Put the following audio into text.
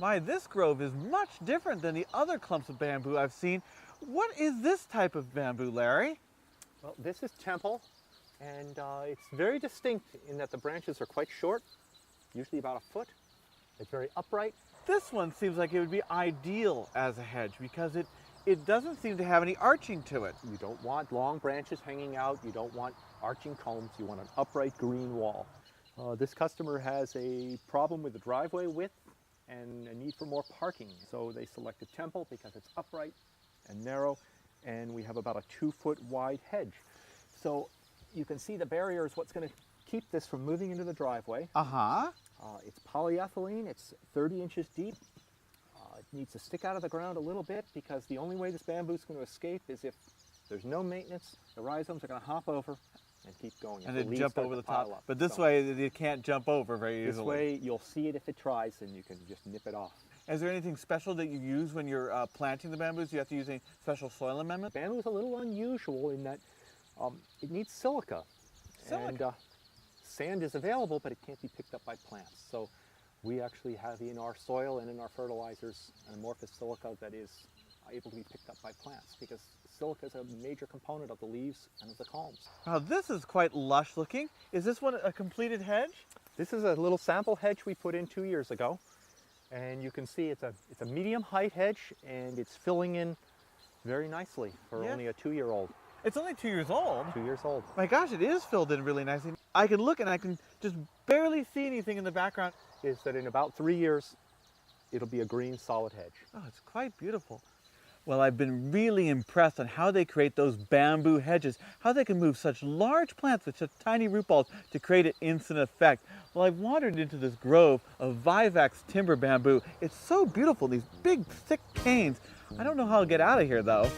My, this grove is much different than the other clumps of bamboo I've seen. What is this type of bamboo, Larry? Well, this is temple, and it's very distinct in that the branches are quite short, usually about a foot. It's very upright. This one seems like it would be ideal as a hedge because it doesn't seem to have any arching to it. You don't want long branches hanging out. You don't want arching combs. You want an upright green wall. This customer has a problem with the driveway width and a need for more parking. So they selected temple because it's upright and narrow, and we have about a 2-foot wide hedge. So you can see the barrier is what's going to keep this from moving into the driveway. It's polyethylene. It's 30 inches deep. It needs to stick out of the ground a little bit because the only way this bamboo is going to escape is if there's no maintenance. The rhizomes are going to hop over and keep going. And then jump over the top. But this way, you can't jump over very easily. This way, you'll see it if it tries, and you can just nip it off. Is there anything special that you use when you're planting the bamboos? Do you have to use any special soil amendment? Bamboo is a little unusual in that it needs silica. And sand is available, but it can't be picked up by plants. So we actually have in our soil and in our fertilizers an amorphous silica that is able to be picked up by plants because silica is a major component of the leaves and of the culms. Wow, this is quite lush looking. Is this one a completed hedge? This is a little sample hedge we put in 2 years ago. And you can see it's a medium height hedge, and it's filling in very nicely for only a 2-year-old. It's only 2 years old? 2 years old. My gosh, it is filled in really nicely. I can look and I can just barely see anything in the background. Is that in about 3 years, it'll be a green solid hedge. Oh, it's quite beautiful. Well, I've been really impressed on how they create those bamboo hedges, how they can move such large plants with such tiny root balls to create an instant effect. Well, I've wandered into this grove of Vivax timber bamboo. It's so beautiful, these big, thick canes. I don't know how I'll get out of here, though.